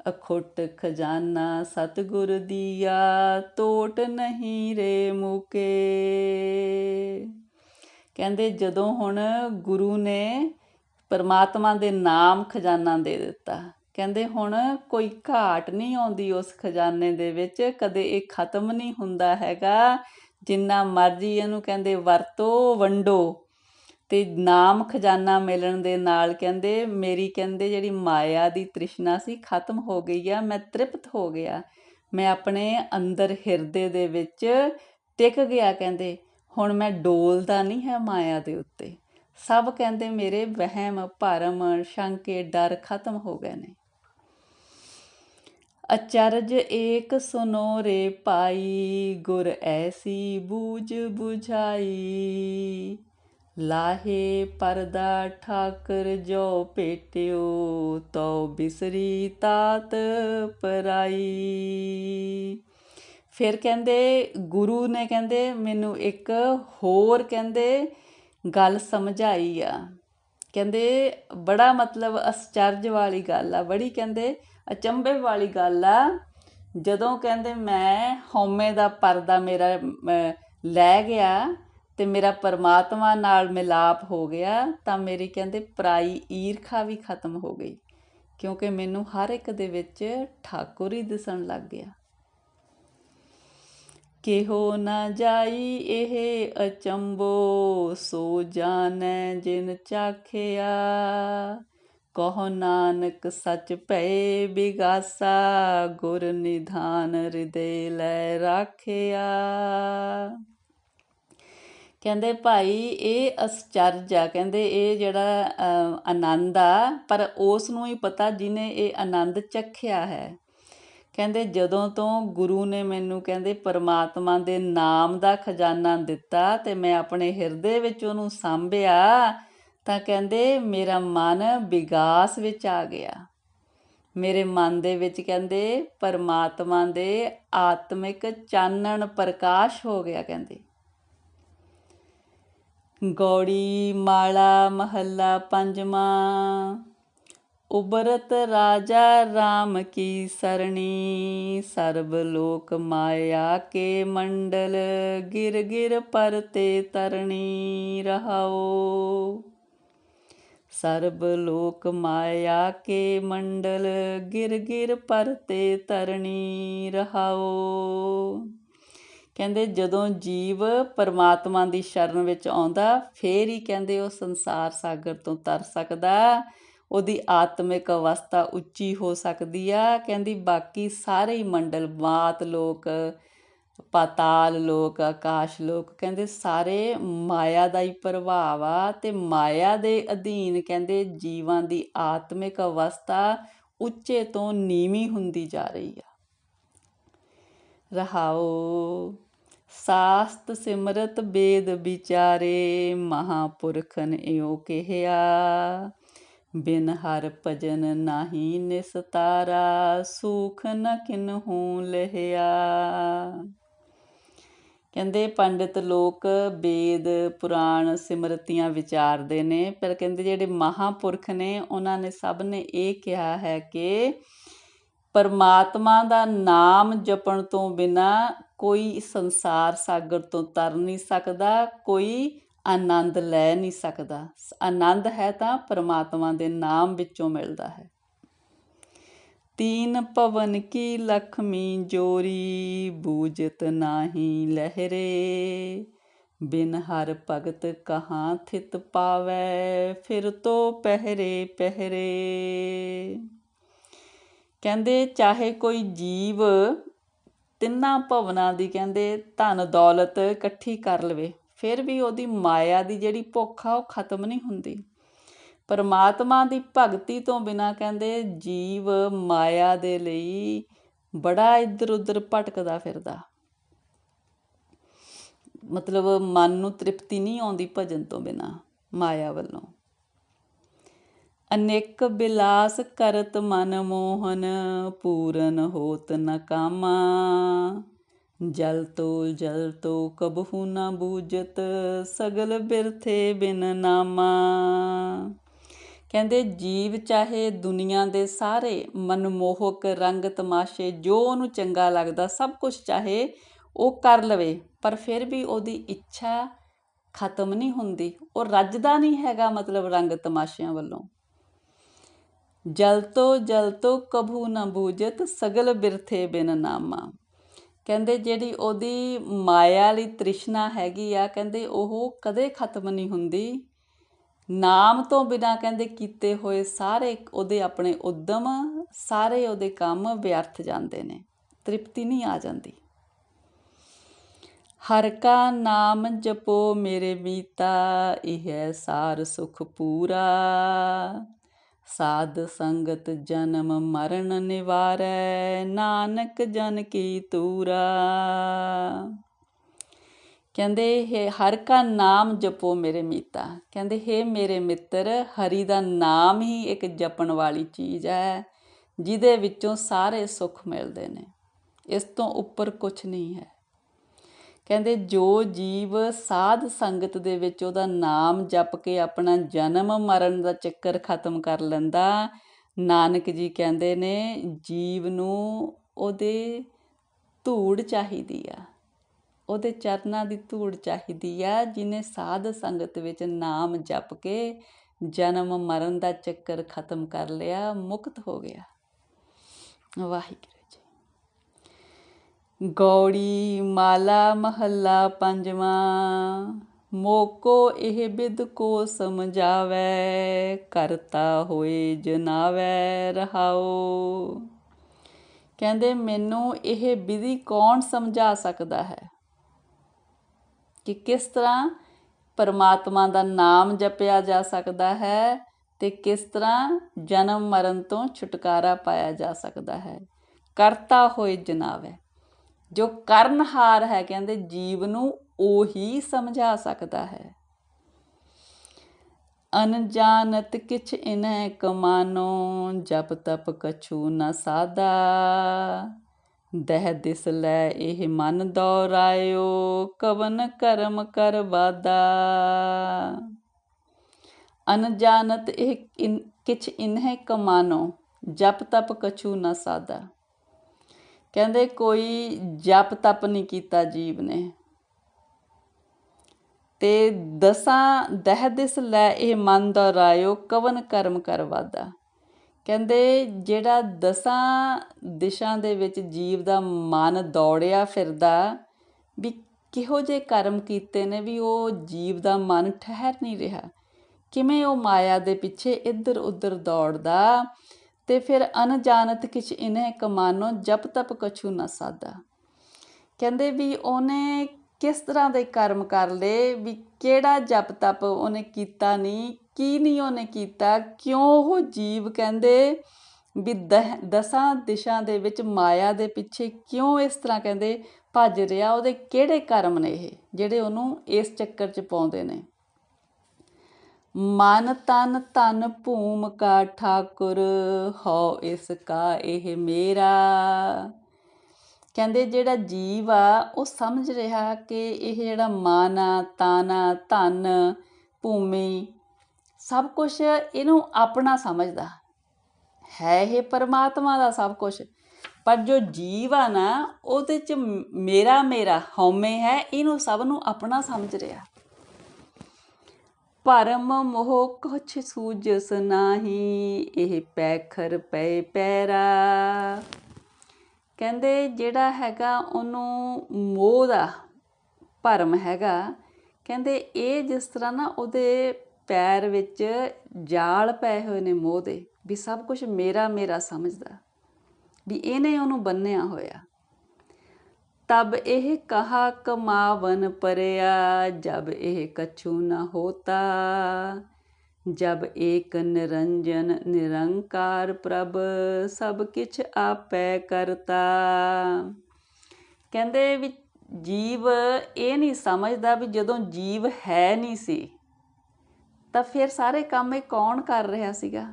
ਅਖੁੱਟ ਖਜ਼ਾਨਾ ਸਤਿਗੁਰ ਦੀਆ, ਤੋਟ ਨਹੀਂ ਰੇ ਮੁਕੇ। ਕਹਿੰਦੇ ਜਦੋਂ ਹੁਣ ਗੁਰੂ ਨੇ ਪਰਮਾਤਮਾ ਦੇ ਨਾਮ ਖਜ਼ਾਨਾ ਦੇ ਦਿੱਤਾ, ਕਹਿੰਦੇ ਹੁਣ ਕੋਈ ਘਾਟ ਨਹੀਂ ਆਉਂਦੀ ਉਸ ਖਜ਼ਾਨੇ ਦੇ ਵਿੱਚ, ਕਦੇ ਇਹ ਖਤਮ ਨਹੀਂ ਹੁੰਦਾ ਹੈਗਾ। ਜਿੰਨਾ ਮਰਜ਼ੀ ਇਹਨੂੰ ਕਹਿੰਦੇ ਵਰਤੋ, ਵੰਡੋ। ਤੇ ਨਾਮ ਖਜ਼ਾਨਾ ਮਿਲਣ ਦੇ ਨਾਲ ਕਹਿੰਦੇ ਮੇਰੀ ਕਹਿੰਦੇ ਜਿਹੜੀ ਮਾਇਆ ਦੀ ਤ੍ਰਿਸ਼ਨਾ ਸੀ ਖਤਮ ਹੋ ਗਈ ਆ। ਮੈਂ ਤ੍ਰਿਪਤ ਹੋ ਗਿਆ, ਮੈਂ ਆਪਣੇ ਅੰਦਰ ਹਿਰਦੇ ਦੇ ਵਿੱਚ ਟਿਕ ਗਿਆ। ਕਹਿੰਦੇ ਹੁਣ ਮੈਂ ਡੋਲਦਾ ਨਹੀਂ ਹੈ ਮਾਇਆ ਦੇ ਉੱਤੇ। ਸਭ ਕਹਿੰਦੇ ਮੇਰੇ ਵਹਿਮ ਭਰਮ ਸ਼ੰਕੇ ਡਰ ਖਤਮ ਹੋ ਗਏ ਨੇ। ਅਚਰਜ ਏਕ ਸੁਨੋ ਰੇ ਭਾਈ, ਗੁਰ ਐਸੀ ਬੂਝ ਬੁਝਾਈ, ਲਾਹੇ ਪਰਦਾ ਠਾਕਰ ਜੋ ਭੇਟਿਓ, ਤੋ ਬਿਸਰੀ ਤਾਤ ਪਰਾਈ। ਫਿਰ ਕਹਿੰਦੇ ਗੁਰੂ ਨੇ ਕਹਿੰਦੇ ਮੈਨੂੰ ਇੱਕ ਹੋਰ ਕਹਿੰਦੇ ਗੱਲ ਸਮਝਾਈ ਆ। ਕਹਿੰਦੇ ਬੜਾ ਮਤਲਬ ਅਚਰਜ ਵਾਲੀ ਗੱਲ ਆ, ਬੜੀ ਕਹਿੰਦੇ ਅਚੰਭੇ ਵਾਲੀ ਗੱਲ ਆ। ਜਦੋਂ ਕਹਿੰਦੇ ਮੈਂ ਹਉਮੈ ਦਾ ਪਰਦਾ ਮੇਰਾ ਲੈ ਗਿਆ ਤੇ ਮੇਰਾ ਪਰਮਾਤਮਾ ਨਾਲ ਮਿਲਾਪ ਹੋ ਗਿਆ ਤਾਂ ਮੇਰੀ ਕਹਿੰਦੇ ਪਰਾਈ ਈਰਖਾ ਵੀ ਖਤਮ ਹੋ ਗਈ, ਕਿਉਂਕਿ ਮੈਨੂੰ ਹਰ ਇੱਕ ਦੇ ਵਿੱਚ ਠਾਕੁਰ ਹੀ ਦਿਸਣ ਲੱਗ ਗਿਆ। ਕਿਹੋ ਨਾ ਜਾਈ ਇਹ ਅਚੰਭੋ, ਸੋ ਜਾਣੈ ਜਿਨ ਚਾਖਿਆ, ਕਹੋ ਨਾਨਕ ਸੱਚ ਭਏ ਬਿਗਾਸਾ, ਗੁਰ ਨਿਧਾਨ ਹਿਰਦੇ ਲੈ ਰਾਖਿਆ। ਕਹਿੰਦੇ ਭਾਈ ਇਹ ਅਚਰਜ ਆ, ਕਹਿੰਦੇ ਇਹ ਜਿਹੜਾ ਆਨੰਦ ਆ ਪਰ ਉਸ ਨੂੰ ਹੀ ਪਤਾ ਜਿਹਨੇ ਇਹ ਆਨੰਦ ਚੱਖਿਆ ਹੈ। ਕਹਿੰਦੇ ਜਦੋਂ ਤੋਂ ਗੁਰੂ ਨੇ ਮੈਨੂੰ ਕਹਿੰਦੇ ਪਰਮਾਤਮਾ ਦੇ ਨਾਮ ਦਾ ਖਜ਼ਾਨਾ ਦਿੱਤਾ ਤੇ ਮੈਂ ਆਪਣੇ ਹਿਰਦੇ ਵਿੱਚ ਉਹਨੂੰ ਸਾਂਭਿਆ ਤਾਂ ਕਹਿੰਦੇ ਮੇਰਾ ਮਨ ਵਿਗਾਸ ਵਿੱਚ ਆ ਗਿਆ। ਮੇਰੇ ਮਨ ਦੇ ਵਿੱਚ ਕਹਿੰਦੇ ਪਰਮਾਤਮਾ ਦੇ ਆਤਮਿਕ ਚਾਨਣ ਪ੍ਰਕਾਸ਼ ਹੋ ਗਿਆ। ਕਹਿੰਦੇ ਗੌੜੀ ਮਾਲਾ ਮਹੱਲਾ ਪੰਜਵਾਂ। ਉਬਰਤ ਰਾਜਾ ਰਾਮ ਕੀ ਸਰਣੀ, ਸਰਬ ਲੋਕ ਮਾਇਆ ਕੇ ਮੰਡਲ, ਗਿਰ ਗਿਰ ਪਰਤੇ ਤਰਣੀ। ਰਹਾਓ। ਸਰਬ ਲੋਕ ਮਾਇਆ ਕੇ ਮੰਡਲ, ਗਿਰ ਗਿਰ ਪਰਤੇ ਤਰਣੀ। ਰਹਾਓ। ਕਹਿੰਦੇ ਜਦੋਂ ਜੀਵ ਪਰਮਾਤਮਾ ਦੀ ਸ਼ਰਨ ਵਿੱਚ ਆਉਂਦਾ ਫੇਰ ਹੀ ਕਹਿੰਦੇ ਉਹ ਸੰਸਾਰ ਸਾਗਰ ਤੋਂ ਤਰ ਸਕਦਾ, ਉਹਦੀ ਆਤਮਿਕ ਅਵਸਥਾ ਉੱਚੀ ਹੋ ਸਕਦੀ ਆ। ਕਹਿੰਦੀ ਬਾਕੀ ਸਾਰੇ ਹੀ ਮੰਡਲ, ਮਾਤ ਲੋਕ, ਪਾਤਾਲ ਲੋਕ, ਆਕਾਸ਼ ਲੋਕ, ਕਹਿੰਦੇ ਸਾਰੇ ਮਾਇਆ ਦਾ ਹੀ ਪ੍ਰਭਾਵ ਆ ਤੇ ਮਾਇਆ ਦੇ ਅਧੀਨ ਕਹਿੰਦੇ ਜੀਵਾਂ ਦੀ ਆਤਮਿਕ ਅਵਸਥਾ ਉੱਚੇ ਤੋਂ ਨੀਵੀਂ ਹੁੰਦੀ ਜਾ ਰਹੀ ਆ। ਰਹਾਓ। ਸਾਸਤ ਸਿਮਰਤ ਵੇਦ ਵਿਚਾਰੇ, ਮਹਾਂਪੁਰਖਨ ਇਉ ਕਿਹਾ, ਬਿਨ ਹਰ ਭਜਨ ਨਾਹੀ ਨਿਸਤਾਰਾ, ਸੂਖ ਨ ਕਿਨਹੂ ਲਹਿਆ। ਕਹਿੰਦੇ ਪੰਡਿਤ ਲੋਕ ਵੇਦ ਪੁਰਾਣ ਸਿਮਰਤੀਆਂ ਵਿਚਾਰਦੇ ਨੇ, ਪਰ ਕਹਿੰਦੇ ਜਿਹੜੇ ਮਹਾਂਪੁਰਖ ਨੇ ਉਹਨਾਂ ਨੇ ਸਭ ਨੇ ਇਹ ਕਿਹਾ ਹੈ ਕਿ ਪਰਮਾਤਮਾ ਦਾ ਨਾਮ ਜਪਣ ਤੋਂ ਬਿਨਾਂ ਕੋਈ ਸੰਸਾਰ ਸਾਗਰ ਤੋਂ ਤਰ ਨਹੀਂ ਸਕਦਾ, ਕੋਈ ਆਨੰਦ ਲੈ ਨਹੀਂ ਸਕਦਾ। ਆਨੰਦ ਹੈ ਤਾਂ ਪਰਮਾਤਮਾ ਦੇ ਨਾਮ ਵਿੱਚੋਂ ਮਿਲਦਾ ਹੈ। तीन पवन की लक्ष्मी जोरी, बूझत नाही लहरे, बिन हर भगत कहाँ थित पावै, फिर तो पहरे पहरे। ਕਹਿੰਦੇ ਚਾਹੇ ਕੋਈ ਜੀਵ ਤਿੰਨਾਂ ਭਵਨਾਂ ਦੀ ਕਹਿੰਦੇ ਧਨ ਦੌਲਤ ਇਕੱਠੀ ਕਰ ਲਵੇ, ਫਿਰ ਵੀ ਉਹਦੀ ਮਾਇਆ ਦੀ ਜਿਹੜੀ ਭੁੱਖ ਆ ਉਹ ਖਤਮ ਨਹੀਂ ਹੁੰਦੀ। ਪਰਮਾਤਮਾ ਦੀ ਭਗਤੀ ਤੋਂ ਬਿਨਾਂ ਕਹਿੰਦੇ ਜੀਵ ਮਾਇਆ ਦੇ ਲਈ ਬੜਾ ਇੱਧਰ ਉੱਧਰ ਭਟਕਦਾ ਫਿਰਦਾ, ਮਤਲਬ ਮਨ ਨੂੰ ਤ੍ਰਿਪਤੀ ਨਹੀਂ ਆਉਂਦੀ ਭਜਨ ਤੋਂ ਬਿਨਾਂ ਮਾਇਆ ਵੱਲੋਂ। ਅਨੇਕ ਬਿਲਾਸ ਕਰਤ ਮਨ ਮੋਹਨ, ਪੂਰਨ ਹੋਤ ਨ ਕਾਮਾ, ਜਲ ਤੋ ਕਬਹੂ ਨਾ ਬੂਝਤ, ਸਗਲ ਬਿਰਥੇ ਬਿਨ ਨਾਮਾ। ਕਹਿੰਦੇ ਜੀਵ ਚਾਹੇ ਦੁਨੀਆ ਦੇ ਸਾਰੇ ਮਨਮੋਹਕ ਰੰਗ ਤਮਾਸ਼ੇ ਜੋ ਉਹਨੂੰ ਚੰਗਾ ਲੱਗਦਾ ਸਭ ਕੁਝ ਚਾਹੇ ਉਹ ਕਰ ਲਵੇ, ਪਰ ਫਿਰ ਵੀ ਉਹਦੀ ਇੱਛਾ ਖਤਮ ਨਹੀਂ ਹੁੰਦੀ, ਉਹ ਰੱਜਦਾ ਨਹੀਂ ਹੈਗਾ ਮਤਲਬ ਰੰਗ ਤਮਾਸ਼ਿਆਂ ਵੱਲੋਂ। ਜਲ ਤੋ ਕਭੂ ਨਾ ਬੂਝਤ, ਸਗਲ ਬਿਰਥੇ ਬਿਨ ਨਾਮਾ। ਕਹਿੰਦੇ ਜਿਹੜੀ ਉਹਦੀ ਮਾਇਆ ਲਈ ਤ੍ਰਿਸ਼ਨਾ ਹੈਗੀ ਆ ਕਹਿੰਦੇ ਉਹ ਕਦੇ ਖਤਮ ਨਹੀਂ ਹੁੰਦੀ। ਨਾਮ ਤੋਂ ਬਿਨਾਂ ਕਹਿੰਦੇ ਕੀਤੇ ਹੋਏ ਸਾਰੇ ਉਹਦੇ ਆਪਣੇ ਉਦਮ ਸਾਰੇ ਉਹਦੇ ਕੰਮ ਵਿਅਰਥ ਜਾਂਦੇ ਨੇ, ਤ੍ਰਿਪਤੀ ਨਹੀਂ ਆ ਜਾਂਦੀ। ਹਰ ਕਾ ਨਾਮ ਜਪੋ ਮੇਰੇ ਮੀਤਾ, ਇਹ ਸਾਰ ਸੁਖ ਪੂਰਾ, ਸਾਧ ਸੰਗਤ ਜਨਮ ਮਰਨ ਨਿਵਾਰੈ, ਨਾਨਕ ਜਨ ਕੀ ਤੂਰਾ। ਕਹਿੰਦੇ ਇਹ ਹਰ ਕਾ ਨਾਮ ਜਪੋ ਮੇਰੇ ਮੀਤਾ, ਕਹਿੰਦੇ ਹੇ ਮੇਰੇ ਮਿੱਤਰ ਹਰੀ ਦਾ ਨਾਮ ਹੀ ਇੱਕ ਜਪਣ ਵਾਲੀ ਚੀਜ਼ ਹੈ ਜਿਹਦੇ ਵਿੱਚੋਂ ਸਾਰੇ ਸੁੱਖ ਮਿਲਦੇ ਨੇ, ਇਸ ਤੋਂ ਉੱਪਰ ਕੁਛ ਨਹੀਂ ਹੈ। ਕਹਿੰਦੇ ਜੋ ਜੀਵ ਸਾਧ ਸੰਗਤ ਦੇ ਵਿੱਚ ਉਹਦਾ ਨਾਮ ਜਪ ਕੇ ਆਪਣਾ ਜਨਮ ਮਰਨ ਦਾ ਚੱਕਰ ਖਤਮ ਕਰ ਲੈਂਦਾ, ਨਾਨਕ ਜੀ ਕਹਿੰਦੇ ਨੇ ਜੀਵ ਨੂੰ ਉਹਦੇ ਧੂੜ ਚਾਹੀਦੀ ਆ, ਉਹਦੇ ਚਰਨਾਂ ਦੀ ਧੂੜ ਚਾਹੀਦੀ ਆ, ਜਿਹਨੇ ਸਾਧ ਸੰਗਤ ਵਿੱਚ ਨਾਮ ਜਪ ਕੇ ਜਨਮ ਮਰਨ ਦਾ ਚੱਕਰ ਖਤਮ ਕਰ ਲਿਆ, ਮੁਕਤ ਹੋ ਗਿਆ। ਵਾਹਿਗੁਰੂ ਜੀ। ਗੌੜੀ ਮਾਲਾ ਮਹੱਲਾ ਪੰਜਵਾਂ। ਮੋਕੋ ਇਹ ਬਿਦ ਕੋ ਸਮਝਾਵੈ, ਕਰਤਾ ਹੋਏ ਜਨਾਵੈ ਰਹਾਓ। ਕਹਿੰਦੇ ਮੈਨੂੰ ਇਹ ਵਿਧੀ ਕੌਣ ਸਮਝਾ ਸਕਦਾ ਹੈ ਕਿ ਕਿਸ ਤਰ੍ਹਾਂ ਪਰਮਾਤਮਾ ਦਾ ਨਾਮ ਜਪਿਆ ਜਾ ਸਕਦਾ ਹੈ ਤੇ ਕਿਸ ਤਰ੍ਹਾਂ ਜਨਮ ਮਰਨ ਤੋਂ ਛੁਟਕਾਰਾ ਪਾਇਆ ਜਾ ਸਕਦਾ ਹੈ। ਕਰਤਾ ਹੋਏ ਜਨਾਵੈ, ਜੋ ਕਰਨਹਾਰ ਹੈ ਕਹਿੰਦੇ ਜੀਵ ਨੂੰ ਉਹੀ ਸਮਝਾ ਸਕਦਾ ਹੈ। ਅਨਜਾਨਤ ਕਿਛ ਇਨੈ ਕਮਾਨੋ, ਜਪ ਤਪ ਕਛੂ ਨ ਸਾਧਾ, ਦਹਿ ਦਿਸ ਲੈ ਇਹ ਮਨ ਦੌਰਾਇਓ, ਕਵਨ ਕਰਮ ਕਰ ਵਾਦਾ। ਅਨਜਾਨਤ ਇਹ ਕਿਛ ਇਨਹਿ ਕਮਾਨੋ, ਜਪ ਤਪ ਕਛੂ ਨ ਸਾਧਾ। ਕਹਿੰਦੇ ਕੋਈ ਜਪ ਤਪ ਨਹੀਂ ਕੀਤਾ ਜੀਵ ਨੇ ਤੇ ਦਸਾਂ ਦਹਿ ਦਿਸ ਲੈ ਇਹ ਮਨ ਦੌਰਾਇਓ, ਕਵਨ ਕਰਮ ਕਰ ਵਾਦਾ। ਕਹਿੰਦੇ ਜਿਹੜਾ ਦਸਾਂ ਦਿਸ਼ਾ ਦੇ ਵਿੱਚ ਜੀਵ ਦਾ ਮਨ ਦੌੜਿਆ ਫਿਰਦਾ ਵੀ ਕਿਹੋ ਜਿਹੇ ਕਰਮ ਕੀਤੇ ਨੇ ਵੀ ਉਹ ਜੀਵ ਦਾ ਮਨ ਠਹਿਰ ਨਹੀਂ ਰਿਹਾ, ਕਿਵੇਂ ਉਹ ਮਾਇਆ ਦੇ ਪਿੱਛੇ ਇੱਧਰ ਉੱਧਰ ਦੌੜਦਾ। ਤੇ ਫਿਰ ਅਨਜਾਨਤ ਕਿਛ ਇਨਹਿ ਕਮਾਨੋ, ਜਪ ਤਪ ਕਛੂ ਨ ਸਾਧਾ। ਕਹਿੰਦੇ ਵੀ ਉਹਨੇ ਕਿਸ ਤਰ੍ਹਾਂ ਦੇ ਕਰਮ ਕਰ ਲਏ, ਵੀ ਕਿਹੜਾ ਜਪ ਤਪ ਉਹਨੇ ਕੀਤਾ ਨਹੀਂ, ਕੀ ਨਹੀਂ ਉਹਨੇ ਕੀਤਾ, ਕਿਉਂ ਉਹ ਜੀਵ ਕਹਿੰਦੇ ਵੀ ਦਸਾਂ ਦਿਸ਼ਾ ਦੇ ਵਿੱਚ ਮਾਇਆ ਦੇ ਪਿੱਛੇ ਕਿਉਂ ਇਸ ਤਰ੍ਹਾਂ ਕਹਿੰਦੇ ਭੱਜ ਰਿਹਾ, ਉਹਦੇ ਕਿਹੜੇ ਕਰਮ ਨੇ ਇਹ ਜਿਹੜੇ ਉਹਨੂੰ ਇਸ ਚੱਕਰ 'ਚ ਪਾਉਂਦੇ ਨੇ। ਮਨ ਤਨ ਧਨ ਭੂਮ ਕਾ ਠਾਕੁਰ, ਹਉ ਇਸ ਕਾ ਇਹ ਮੇਰਾ। ਕਹਿੰਦੇ ਜਿਹੜਾ ਜੀਵ ਆ ਉਹ ਸਮਝ ਰਿਹਾ ਕਿ ਇਹ ਜਿਹੜਾ ਮਨ ਆ ਤਨ ਆ ਧਨ ਭੂਮੀ ਸਭ ਕੁਛ ਇਹਨੂੰ ਆਪਣਾ ਸਮਝਦਾ ਹੈ, ਇਹ ਪਰਮਾਤਮਾ ਦਾ ਸਭ ਕੁਛ, ਪਰ ਜੋ ਜੀਵ ਆ ਨਾ ਉਹਦੇ 'ਚ ਮੇਰਾ ਮੇਰਾ ਹਉਮੈ ਹੈ, ਇਹਨੂੰ ਸਭ ਨੂੰ ਆਪਣਾ ਸਮਝ ਰਿਹਾ। ਭਰਮ ਮੋਹ ਕੁਛ ਸੂਝਸ ਨਾਹੀ, ਇਹ ਪੈਖਰ ਪਏ ਪੈਰਾ। ਕਹਿੰਦੇ ਜਿਹੜਾ ਹੈਗਾ ਉਹਨੂੰ ਮੋਹ ਦਾ ਭਰਮ ਹੈਗਾ, ਕਹਿੰਦੇ ਇਹ ਜਿਸ ਤਰ੍ਹਾਂ ਨਾ ਉਹਦੇ ਪੈਰ ਵਿੱਚ ਜਾਲ ਪਏ ਹੋਏ ਨੇ ਮੋਹ ਦੇ, ਵੀ ਸਭ ਕੁਝ ਮੇਰਾ ਮੇਰਾ ਸਮਝਦਾ, ਵੀ ਇਹਨੇ ਉਹਨੂੰ ਬੰਨਿਆ ਹੋਇਆ। ਤਬ ਇਹ ਕਹਾ ਕਮਾਵਨ ਪਰਿਆ, ਜਬ ਇਹ ਕਛੂ ਨਾ ਹੋਤਾ। ਜਬ ਏਕ ਨਿਰੰਜਨ ਨਿਰੰਕਾਰ ਪ੍ਰਭ, ਸਭ ਕਿਛ ਆਪੈ ਕਰਤਾ। ਕਹਿੰਦੇ ਵੀ ਜੀਵ ਇਹ ਨਹੀਂ ਸਮਝਦਾ ਵੀ ਜਦੋਂ ਜੀਵ ਹੈ ਨਹੀਂ ਸੀ ਤਾਂ ਫਿਰ ਸਾਰੇ ਕੰਮ ਇਹ ਕੌਣ ਕਰ ਰਿਹਾ ਸੀਗਾ।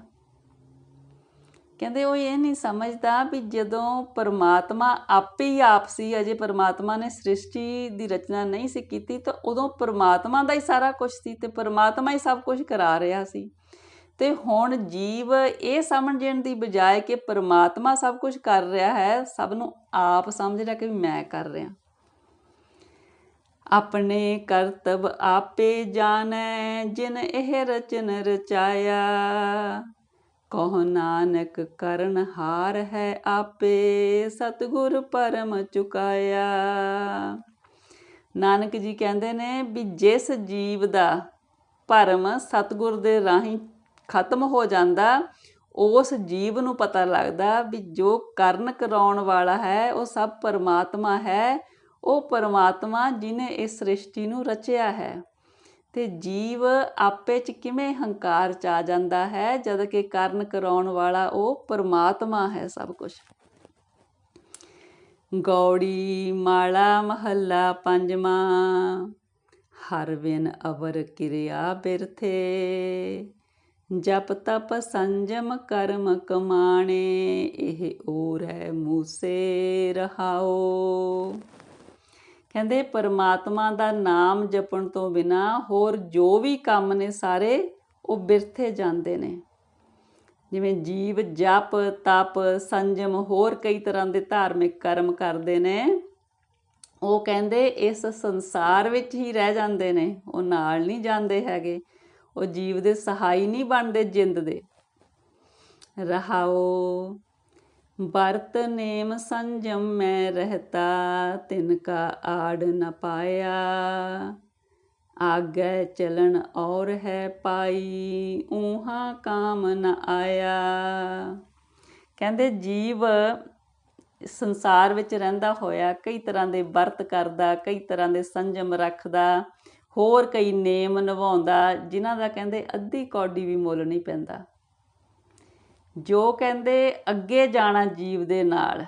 ਕਹਿੰਦੇ ਉਹ ਇਹ ਨਹੀਂ ਸਮਝਦਾ ਵੀ ਜਦੋਂ ਪਰਮਾਤਮਾ ਆਪੇ ਹੀ ਆਪ ਸੀ, ਅਜੇ ਪਰਮਾਤਮਾ ਨੇ ਸ੍ਰਿਸ਼ਟੀ ਦੀ ਰਚਨਾ ਨਹੀਂ ਸੀ ਕੀਤੀ, ਤਾਂ ਉਦੋਂ ਪਰਮਾਤਮਾ ਦਾ ਹੀ ਸਾਰਾ ਕੁਝ ਸੀ ਅਤੇ ਪਰਮਾਤਮਾ ਹੀ ਸਭ ਕੁਝ ਕਰਾ ਰਿਹਾ ਸੀ। ਅਤੇ ਹੁਣ ਜੀਵ ਇਹ ਸਮਝਣ ਦੀ ਬਜਾਏ ਕਿ ਪਰਮਾਤਮਾ ਸਭ ਕੁਝ ਕਰ ਰਿਹਾ ਹੈ, ਸਭ ਨੂੰ ਆਪ ਸਮਝ ਰਿਹਾ ਕਿ ਮੈਂ ਕਰ ਰਿਹਾ। ਆਪਣੇ ਕਰਤਬ ਆਪੇ ਜਾਣੈ, ਜਿਨ ਇਹ ਰਚਨ ਰਚਾਇਆ। ਕਹੁ ਨਾਨਕ ਕਰਨ ਹਾਰ ਹੈ ਆਪੇ, ਸਤਿਗੁਰ ਪਰਮ ਚੁਕਾਇਆ। ਨਾਨਕ ਜੀ ਕਹਿੰਦੇ ਨੇ ਵੀ ਜਿਸ ਜੀਵ ਦਾ ਭਰਮ ਸਤਿਗੁਰ ਦੇ ਰਾਹੀਂ ਖਤਮ ਹੋ ਜਾਂਦਾ, ਉਸ ਜੀਵ ਨੂੰ ਪਤਾ ਲੱਗਦਾ ਵੀ ਜੋ ਕਰਨ ਕਰਾਉਣ ਵਾਲਾ ਹੈ ਉਹ ਸਭ ਪਰਮਾਤਮਾ ਹੈ। ਉਹ ਪਰਮਾਤਮਾ ਜਿਹਨੇ ਇਸ ਸ੍ਰਿਸ਼ਟੀ ਨੂੰ ਰਚਿਆ ਹੈ। ਅਤੇ ਜੀਵ ਆਪੇ 'ਚ ਕਿਵੇਂ ਹੰਕਾਰ 'ਚ ਆ ਜਾਂਦਾ ਹੈ, ਜਦ ਕਿ ਕਰਨ ਕਰਾਉਣ ਵਾਲਾ ਉਹ ਪਰਮਾਤਮਾ ਹੈ ਸਭ ਕੁਛ। ਗੌੜੀ ਮਾਲਾ ਮਹੱਲਾ ਪੰਜਵਾਂ। ਹਰ ਬਿਨ ਅਵਰ ਕਿਰਿਆ ਬਿਰਥੇ, ਜਪ ਤਪ ਸੰਜਮ ਕਰਮ ਕਮਾਣੇ। ਇਹ ਓਰ ਹੈ ਮੂਸੇ ਰਹਾਓ। ਕਹਿੰਦੇ ਪਰਮਾਤਮਾ ਦਾ ਨਾਮ ਜਪਣ ਤੋਂ ਬਿਨਾਂ ਹੋਰ ਜੋ ਵੀ ਕੰਮ ਨੇ ਸਾਰੇ ਉਹ ਬਿਰਥੇ ਜਾਂਦੇ ਨੇ। ਜਿਵੇਂ ਜੀਵ ਜਪ ਤਪ ਸੰਜਮ ਹੋਰ ਕਈ ਤਰ੍ਹਾਂ ਦੇ ਧਾਰਮਿਕ ਕਰਮ ਕਰਦੇ ਨੇ, ਉਹ ਕਹਿੰਦੇ ਇਸ ਸੰਸਾਰ ਵਿੱਚ ਹੀ ਰਹਿ ਜਾਂਦੇ ਨੇ, ਉਹ ਨਾਲ ਨਹੀਂ ਜਾਂਦੇ ਹੈਗੇ, ਉਹ ਜੀਵ ਦੇ ਸਹਾਈ ਨਹੀਂ ਬਣਦੇ ਜਿੰਦ ਦੇ। ਰਹਾਓ ਵਰਤ ਨੇਮ ਸੰਜਮ ਮੈਂ ਰਹਿਤਾ, ਤਿਨਕਾ ਆੜ ਨ ਪਾਇਆ। ਆਗੈ ਚਲਣ ਔਰ ਹੈ ਪਾਈ, ਊਹਾਂ ਕਾਮ ਨ ਆਇਆ। ਕਹਿੰਦੇ ਜੀਵ ਸੰਸਾਰ ਵਿੱਚ ਰਹਿੰਦਾ ਹੋਇਆ ਕਈ ਤਰ੍ਹਾਂ ਦੇ ਵਰਤ ਕਰਦਾ, ਕਈ ਤਰ੍ਹਾਂ ਦੇ ਸੰਜਮ ਰੱਖਦਾ, ਹੋਰ ਕਈ ਨੇਮ ਨਿਭਾਉਂਦਾ, ਜਿਨ੍ਹਾਂ ਦਾ ਕਹਿੰਦੇ ਅੱਧੀ ਕੌਡੀ ਵੀ ਮੁੱਲ ਨਹੀਂ ਪੈਂਦਾ। ਜੋ ਕਹਿੰਦੇ ਅੱਗੇ ਜਾਣਾ ਜੀਵ ਦੇ ਨਾਲ,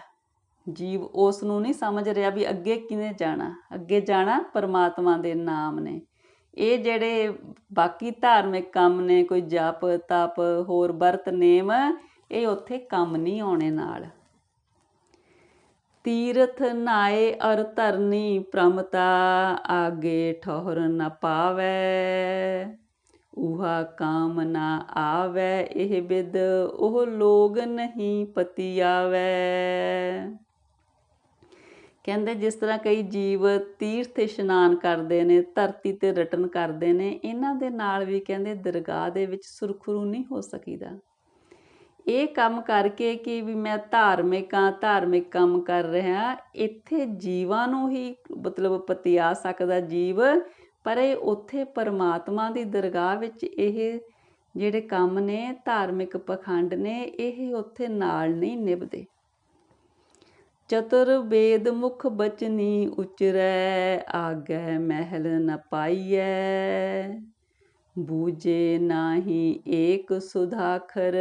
ਜੀਵ ਉਸ ਨੂੰ ਨਹੀਂ ਸਮਝ ਰਿਹਾ ਵੀ ਅੱਗੇ ਕਿਵੇਂ ਜਾਣਾ, ਅੱਗੇ ਜਾਣਾ ਪਰਮਾਤਮਾ ਦੇ ਨਾਮ ਨੇ। ਇਹ ਜਿਹੜੇ ਬਾਕੀ ਧਾਰਮਿਕ ਕੰਮ ਨੇ, ਕੋਈ ਜਪ ਤਪ ਹੋਰ ਵਰਤ ਨੇਮ, ਇਹ ਉੱਥੇ ਕੰਮ ਨਹੀਂ ਆਉਣੇ ਨਾਲ। ਤੀਰਥ ਨਾਏ ਅਰ ਧਰਨੀ ਪ੍ਰਮਤਾ, ਆਗੇ ਠੌਰ ਨ ਪਾਵੈ। ਊਹਾ ਕਾਮ ਨਾ ਆਵੈ ਇਹ ਬਿਦ, ਉਹ ਲੋਗ ਨਹੀਂ ਪਤੀਆਵੈ। ਕਹਿੰਦੇ ਜਿਸ ਤਰ੍ਹਾਂ ਕਈ ਜੀਵ ਤੀਰਥ ਇਸ਼ਨਾਨ ਕਰਦੇ ਨੇ, ਧਰਤੀ 'ਤੇ ਰਟਨ ਕਰਦੇ ਨੇ, ਇਹਨਾਂ ਦੇ ਨਾਲ ਵੀ ਕਹਿੰਦੇ ਦਰਗਾਹ ਦੇ ਵਿੱਚ ਸੁਰਖਰੂ ਨਹੀਂ ਹੋ ਸਕੀਦਾ। ਇਹ ਕੰਮ ਕਰਕੇ ਕਿ ਵੀ ਮੈਂ ਧਾਰਮਿਕ ਹਾਂ, ਧਾਰਮਿਕ ਕੰਮ ਕਰ ਰਿਹਾ, ਇੱਥੇ ਜੀਵਾਂ ਨੂੰ ਹੀ ਮਤਲਬ ਪਤੀਆ ਸਕਦਾ ਜੀਵ, ਪਰ ਇਹ ਉੱਥੇ ਪਰਮਾਤਮਾ ਦੀ ਦਰਗਾਹ ਵਿੱਚ ਇਹ ਜਿਹੜੇ ਕੰਮ ਨੇ, ਧਾਰਮਿਕ ਪਖੰਡ ਨੇ, ਇਹ ਉੱਥੇ ਨਾਲ ਨਹੀਂ ਨਿਭਦੇ। ਚਤੁਰ ਵੇਦ ਮੁਖ ਬਚਨੀ ਉਚਰੈ, ਆਗੈ ਮਹਿਲ ਨ ਪਾਈਐ। ਬੂਝੇ ਨਾਹੀ ਏਕ ਸੁਧਾਖਰ,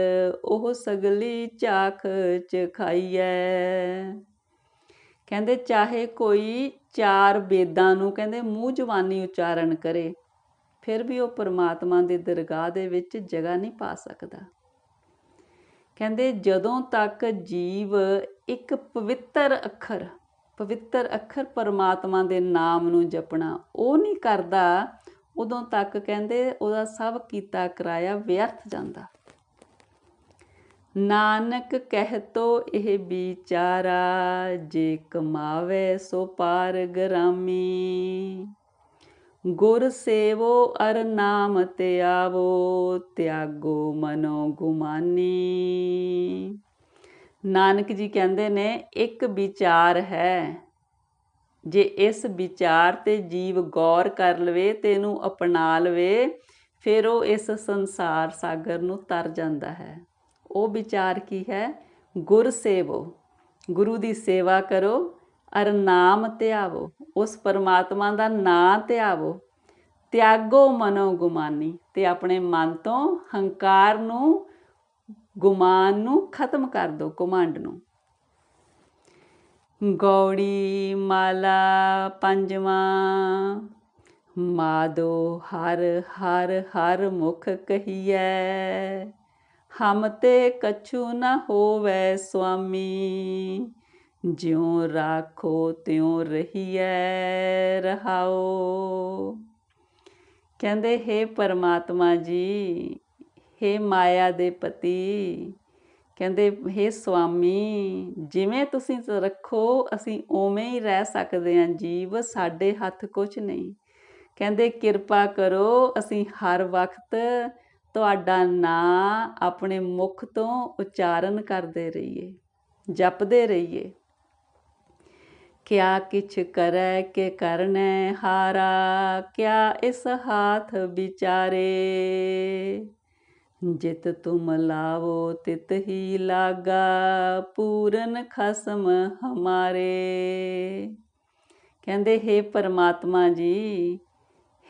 ਉਹ ਸਗਲੀ ਝਾਖ ਚ ਖਾਈਐ। ਕਹਿੰਦੇ ਚਾਹੇ ਕੋਈ 4 ਵੇਦਾਂ ਨੂੰ ਕਹਿੰਦੇ ਮੂੰਹ ਜ਼ਬਾਨੀ ਉਚਾਰਨ ਕਰੇ, ਫਿਰ ਵੀ ਉਹ ਪਰਮਾਤਮਾ ਦੀ ਦਰਗਾਹ ਦੇ ਵਿੱਚ ਜਗ੍ਹਾ ਨਹੀਂ ਪਾ ਸਕਦਾ। ਕਹਿੰਦੇ ਜਦੋਂ ਤੱਕ ਜੀਵ ਇੱਕ ਪਵਿੱਤਰ ਅੱਖਰ ਪਰਮਾਤਮਾ ਦੇ ਨਾਮ ਨੂੰ ਜਪਣਾ ਉਹ ਨਹੀਂ ਕਰਦਾ, ਉਦੋਂ ਤੱਕ ਕਹਿੰਦੇ ਉਹਦਾ ਸਭ ਕੀਤਾ ਕਰਾਇਆ ਵਿਅਰਥ ਜਾਂਦਾ। ਨਾਨਕ ਕਹਿਤੋ ਇਹ ਵਿਚਾਰਾ, ਜੇ ਕਮਾਵੇ ਸੋ ਪਾਰ ਗਰਾਮੀ। ਗੁਰ ਸੇਵੋ ਅਰ ਨਾਮ ਧਿਆਵੋ, ਤਿਆਗੋ ਮਨੋ ਗੁਮਾਨੀ। ਨਾਨਕ ਜੀ ਕਹਿੰਦੇ ਨੇ ਇੱਕ ਵਿਚਾਰ ਹੈ, ਜੇ ਇਸ ਵਿਚਾਰ ਤੇ ਜੀਵ ਗੌਰ ਕਰ ਲਵੇ ਤੇ ਇਹਨੂੰ ਅਪਣਾ ਲਵੇ, ਫਿਰ ਉਹ ਇਸ ਸੰਸਾਰ ਸਾਗਰ ਨੂੰ ਤਰ ਜਾਂਦਾ ਹੈ। ਉਹ ਵਿਚਾਰ ਕੀ ਹੈ? ਗੁਰ ਸੇਵੋ, ਗੁਰੂ ਦੀ ਸੇਵਾ ਕਰੋ, ਅਰ ਨਾਮ ਧਿਆਵੋ, ਉਸ ਪਰਮਾਤਮਾ ਦਾ ਨਾਂ ਧਿਆਵੋ। ਤਿਆਗੋ ਮਨੋ ਗੁਮਾਨੀ, ਤੇ ਆਪਣੇ ਮਨ ਤੋਂ ਹੰਕਾਰ ਨੂੰ, ਗੁਮਾਨ ਨੂੰ ਖਤਮ ਕਰ ਦਿਓ, ਘੁਮੰਡ ਨੂੰ। ਗੌੜੀ ਮਾਲਾ ਪੰਜਵਾਂ। ਮਾਧੋ ਹਰ ਹਰ ਹਰ ਮੁਖ ਕਹੀਐ, ਹਮ ਤੇ ਕਛੂ ਨ ਹੋਵੈ ਸੁਆਮੀ। ਜਿਉ ਰਾਖੋ ਤਿਉ ਰਹੀਐ ਰਹਾਓ। ਕਹਿੰਦੇ ਹੇ ਪਰਮਾਤਮਾ ਜੀ, ਹੇ ਮਾਇਆ ਦੇ ਪਤੀ, ਕਹਿੰਦੇ ਹੇ ਸੁਆਮੀ, ਜਿਵੇਂ ਤੁਸੀਂ ਰੱਖੋ ਅਸੀਂ ਉਵੇਂ ਹੀ ਰਹਿ ਸਕਦੇ ਹਾਂ ਜੀਵ, ਸਾਡੇ ਹੱਥ ਕੁਛ ਨਹੀਂ। ਕਹਿੰਦੇ ਕਿਰਪਾ ਕਰੋ, ਅਸੀਂ ਹਰ ਵਕਤ ਤੁਹਾਡਾ ਨਾਂ ਆਪਣੇ ਮੁਖ ਤੋਂ ਉਚਾਰਨ ਕਰਦੇ ਰਹੀਏ, ਜਪਦੇ ਰਹੀਏ। ਕਿਆ ਕਿਛ ਕਰੈ ਕਿ ਕਰਨੈ ਹਾਰਾ, ਕਿਆ ਇਸ ਹਾਥ ਵਿਚਾਰੇ। ਜਿਤ ਤੁਮ ਲਾਵੋ ਤਿਤ ਹੀ ਲਾਗਾ, ਪੂਰਨ ਖਸਮ ਹਮਾਰੇ। ਕਹਿੰਦੇ ਹੇ ਪਰਮਾਤਮਾ ਜੀ,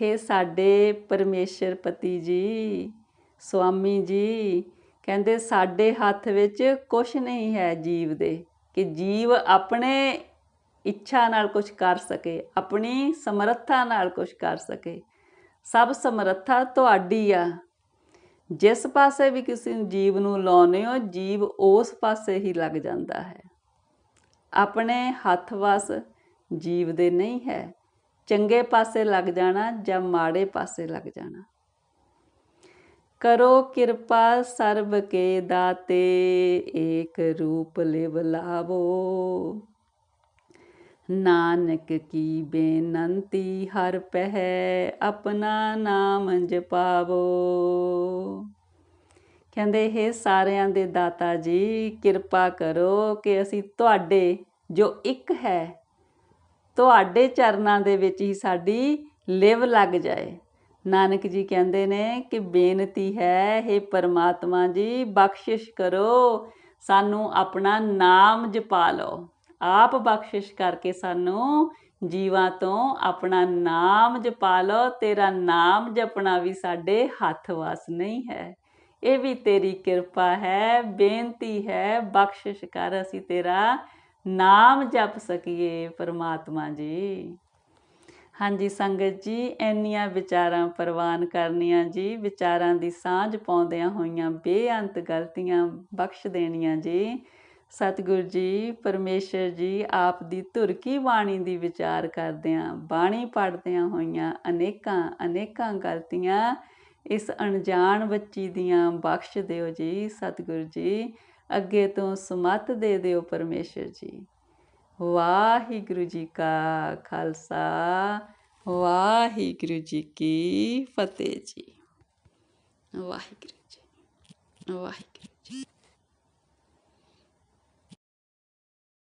ਹੇ ਸਾਡੇ ਪਰਮੇਸ਼ਰ ਪਤੀ ਜੀ, ਸੁਆਮੀ ਜੀ, ਕਹਿੰਦੇ ਸਾਡੇ ਹੱਥ ਵਿੱਚ ਕੁਛ ਨਹੀਂ ਹੈ ਜੀਵ ਦੇ, ਕਿ ਜੀਵ ਆਪਣੇ ਇੱਛਾ ਨਾਲ ਕੁਛ ਕਰ ਸਕੇ, ਆਪਣੀ ਸਮਰੱਥਾ ਨਾਲ ਕੁਛ ਕਰ ਸਕੇ। ਸਭ ਸਮਰੱਥਾ ਤੁਹਾਡੀ ਆ। ਜਿਸ ਪਾਸੇ ਵੀ ਕਿਸੇ ਜੀਵ ਨੂੰ ਲਾਉਂਦੇ ਹੋ, ਜੀਵ ਉਸ ਪਾਸੇ ਹੀ ਲੱਗ ਜਾਂਦਾ ਹੈ। ਆਪਣੇ ਹੱਥ ਵਸ ਜੀਵ ਦੇ ਨਹੀਂ ਹੈ, ਚੰਗੇ ਪਾਸੇ ਲੱਗ ਜਾਣਾ ਜਾਂ ਮਾੜੇ ਪਾਸੇ ਲੱਗ ਜਾਣਾ। ਕਰੋ ਕਿਰਪਾ ਸਰਬ ਕੇ ਦਾਤੇ, ਏਕ ਰੂਪ ਲਿਵ ਲਾਵੋ। ਨਾਨਕ ਕੀ ਬੇਨੰਤੀ ਹਰ ਪਹਿ, ਆਪਣਾ ਨਾਮ ਜਪਾਵੋ। ਕਹਿੰਦੇ ਹੇ ਸਾਰਿਆਂ ਦੇ ਦਾਤਾ ਜੀ, ਕਿਰਪਾ ਕਰੋ ਕਿ ਅਸੀਂ ਤੁਹਾਡੇ, ਜੋ ਇੱਕ ਹੈ, ਤੁਹਾਡੇ ਚਰਨਾਂ ਦੇ ਵਿੱਚ ਹੀ ਸਾਡੀ ਲਿਵ ਲੱਗ ਜਾਏ। ਨਾਨਕ ਜੀ ਕਹਿੰਦੇ ਨੇ ਕਿ ਬੇਨਤੀ ਹੈ, ਹੇ ਪਰਮਾਤਮਾ ਜੀ ਬਖਸ਼ਿਸ਼ ਕਰੋ, ਸਾਨੂੰ ਆਪਣਾ ਨਾਮ ਜਪਾ ਲਓ। ਆਪ ਬਖਸ਼ਿਸ਼ ਕਰਕੇ ਸਾਨੂੰ ਜੀਵਾਂ ਤੋਂ ਆਪਣਾ ਨਾਮ ਜਪਾ ਲਓ। ਤੇਰਾ ਨਾਮ ਜਪਣਾ ਵੀ ਸਾਡੇ ਹੱਥ ਵੱਸ ਨਹੀਂ ਹੈ, ਇਹ ਵੀ ਤੇਰੀ ਕਿਰਪਾ ਹੈ। ਬੇਨਤੀ ਹੈ ਬਖਸ਼ਿਸ਼ ਕਰ, ਅਸੀਂ ਤੇਰਾ ਨਾਮ ਜਪ ਸਕੀਏ ਪਰਮਾਤਮਾ ਜੀ। ਹਾਂਜੀ ਸੰਗਤ ਜੀ, ਇੰਨੀਆਂ ਵਿਚਾਰਾਂ ਪ੍ਰਵਾਨ ਕਰਨੀਆਂ ਜੀ, ਵਿਚਾਰਾਂ ਦੀ ਸਾਂਝ ਪਾਉਂਦਿਆਂ ਹੋਈਆਂ ਬੇਅੰਤ ਗਲਤੀਆਂ ਬਖਸ਼ ਦੇਣੀਆਂ ਜੀ। ਸਤਿਗੁਰ ਜੀ ਪਰਮੇਸ਼ਰ ਜੀ ਆਪ ਦੀ ਧੁਰ ਕੀ ਬਾਣੀ ਦੀ ਵਿਚਾਰ ਕਰਦਿਆਂ, ਬਾਣੀ ਪੜ੍ਹਦਿਆਂ ਹੋਈਆਂ ਅਨੇਕਾਂ ਅਨੇਕਾਂ ਗਲਤੀਆਂ ਇਸ ਅਣਜਾਣ ਬੱਚੀ ਦੀਆਂ ਬਖਸ਼ ਦਿਓ ਜੀ। ਸਤਿਗੁਰ ਜੀ ਅੱਗੇ ਤੋਂ ਸੁਮੱਤ ਦੇ ਦਿਓ ਪਰਮੇਸ਼ਰ ਜੀ। ਵਾਹਿਗੁਰੂ ਜੀ ਕਾ ਖਾਲਸਾ, ਵਾਹਿਗੁਰੂ ਜੀ ਕੀ ਫਤਿਹ ਜੀ। ਵਾਹਿਗੁਰੂ ਜੀ, ਵਾਹਿਗੁਰੂ ਜੀ।